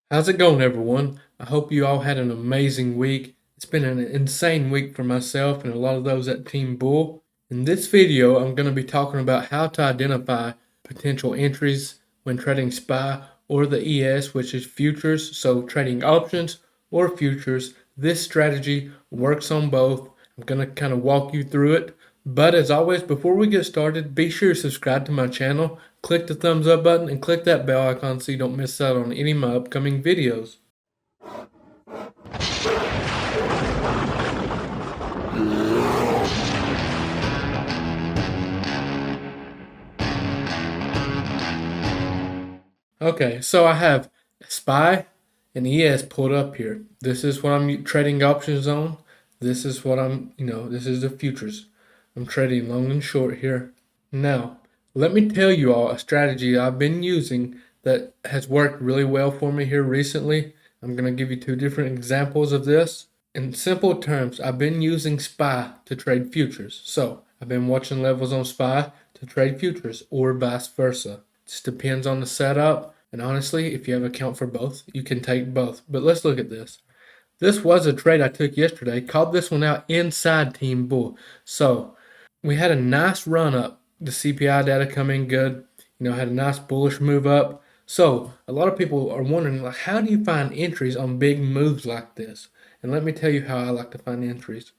How's it going, everyone? I hope you all had an amazing week. It's been an insane week for myself and a lot of those at Team Bull. In this video, I'm going to be talking about how to identify potential entries when trading SPY or the ES, which is futures, so trading options or futures. This strategy works on both. I'm going to kind of walk you through it. But as always, before we get started, be sure to subscribe to my channel, click the thumbs up button, and click that bell icon so you don't miss out on any of my upcoming videos. Okay, so I have SPY and ES pulled up here. This is what I'm trading options on. This is what this is the futures. I'm trading long and short here. Now, let me tell you all a strategy I've been using that has worked really well for me here recently. I'm going to give you two different examples of this. In simple terms, I've been using SPY to trade futures. So, I've been watching levels on SPY to trade futures or vice versa. Just depends on the setup. And honestly, if you have an account for both, you can take both. But let's look at this. This was a trade I took yesterday. Called this one out inside Team Bull. So we had a nice run up. The CPI data come in good. Had a nice bullish move up. So a lot of people are wondering, like, how do you find entries on big moves like this? And let me tell you how I like to find entries.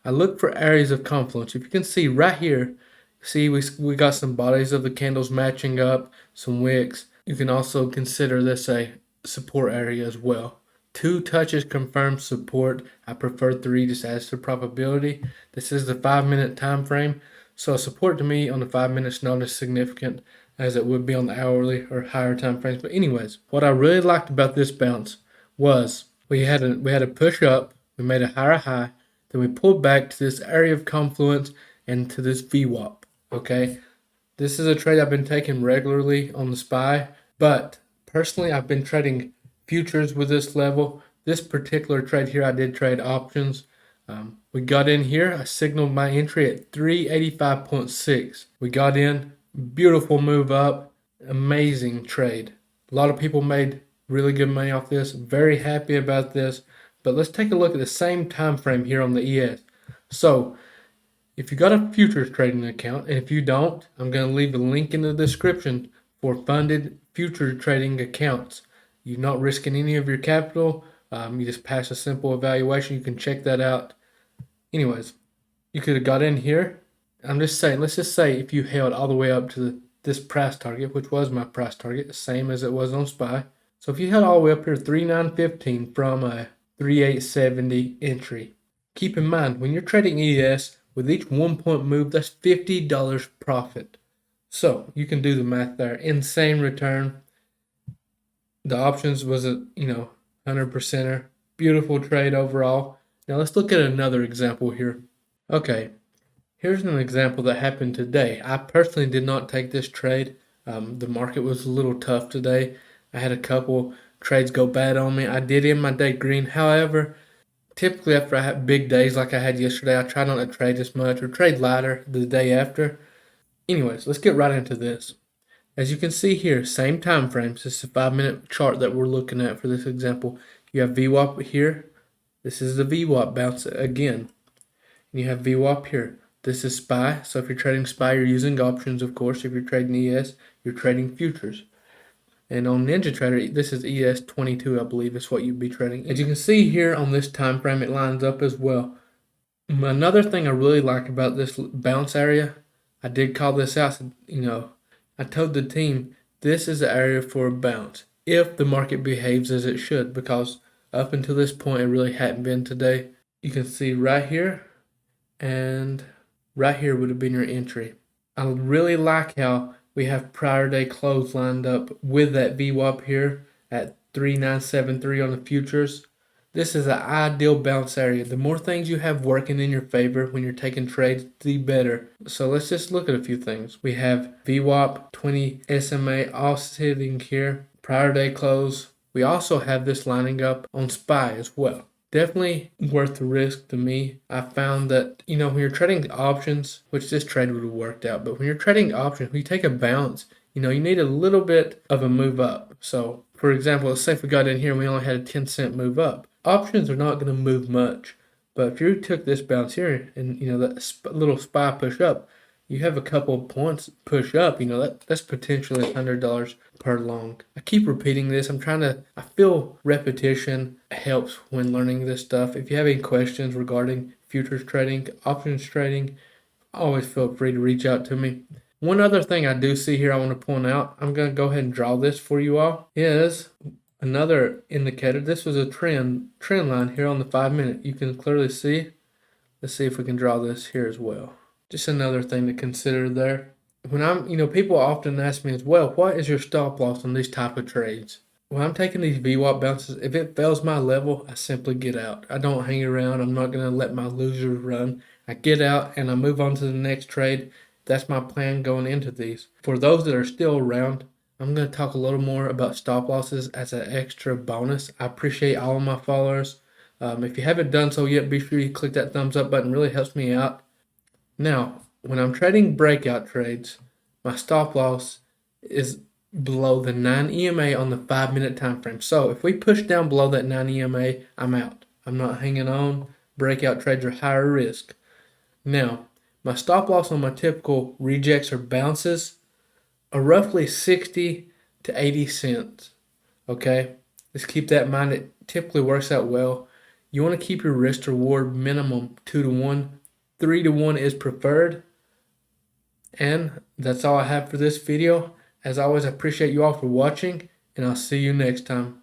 I look for areas of confluence. If you can see right here, see we got some bodies of the candles matching up, some wicks. You can also consider this a support area as well. 2 touches confirms support. I prefer 3, just adds to probability. This is the 5-minute time frame. So support to me on the 5 minutes not as significant as it would be on the hourly or higher time frames. But anyways, what I really liked about this bounce was we had a push up, we made a higher high, then we pulled back to this area of confluence and to this VWAP. Okay, this is a trade I've been taking regularly on the SPY, but personally I've been trading futures with this level. This particular trade here, I did trade options. We got in here. I signaled my entry at 385.6. We got in. Beautiful move up. Amazing trade. A lot of people made really good money off this. Very happy about this. But let's take a look at the same time frame here on the ES. So if you got a futures trading account, and if you don't, I'm going to leave a link in the description for funded future trading accounts. You're not risking any of your capital. You just pass a simple evaluation. You can check that out. Anyways, you could have got in here. I'm just saying, let's just say if you held all the way up to this price target, which was my price target, the same as it was on SPY. So if you held all the way up here, 3915 from a 3870 entry. Keep in mind, when you're trading ES, with each 1 point move, that's $50 profit. So you can do the math there. Insane return. The options was a 100%er. Beautiful trade overall. Now let's look at another example here. Okay, here's an example that happened today. I personally did not take this trade. The market was a little tough today. I had a couple trades go bad on me. I did end my day green. However, typically after I have big days like I had yesterday, I try not to trade as much or trade lighter the day after. Anyways, let's get right into this. As you can see here, same time frames. This is a 5-minute chart that we're looking at for this example. You have VWAP here. This is the VWAP bounce again. And you have VWAP here. This is SPY. So if you're trading SPY, you're using options, of course. If you're trading ES, you're trading futures. And on NinjaTrader, this is ES22, I believe, is what you'd be trading. As you can see here on this time frame, it lines up as well. Another thing I really like about this bounce area, I did call this out. I told the team this is the area for a bounce if the market behaves as it should, because up until this point, it really hadn't been today. You can see right here and right here would have been your entry. I really like how we have prior day close lined up with that VWAP here at 3973 on the futures. This is an ideal bounce area. The more things you have working in your favor when you're taking trades, the better. So let's just look at a few things. We have VWAP, 20 SMA all sitting here. Prior day close. We also have this lining up on SPY as well. Definitely worth the risk to me. I found that, when you're trading options, which this trade would have worked out, but when you're trading options, when you take a bounce, you need a little bit of a move up. So, for example, let's say if we got in here and we only had a 10-cent move up. Options are not going to move much. But if you took this bounce here and, that little SPY push up, you have a couple of points push up, that's potentially $100 per long. I keep repeating this. I feel repetition helps when learning this stuff. If you have any questions regarding futures trading, options trading, always feel free to reach out to me. One other thing I do see here I want to point out, I'm going to go ahead and draw this for you all, is another indicator. This was a trend line here on the 5-minute. You can clearly see. Let's see if we can draw this here as well. Just another thing to consider there. People often ask me as well, what is your stop loss on these type of trades? When I'm taking these VWAP bounces, if it fails my level, I simply get out. I don't hang around. I'm not going to let my losers run. I get out and I move on to the next trade. That's my plan going into these. For those that are still around, I'm going to talk a little more about stop losses as an extra bonus. I appreciate all of my followers. If you haven't done so yet, be sure you click that thumbs up button. It really helps me out. Now, when I'm trading breakout trades, my stop loss is below the 9 EMA on the 5-minute time frame. So if we push down below that 9 EMA, I'm out. I'm not hanging on. Breakout trades are higher risk. Now, my stop loss on my typical rejects or bounces are roughly 60 to 80 cents. Okay? Let's keep that in mind. It typically works out well. You want to keep your risk to reward minimum 2 to 1. 3 to 1 is preferred. And that's all I have for this video. As always, I appreciate you all for watching, and I'll see you next time.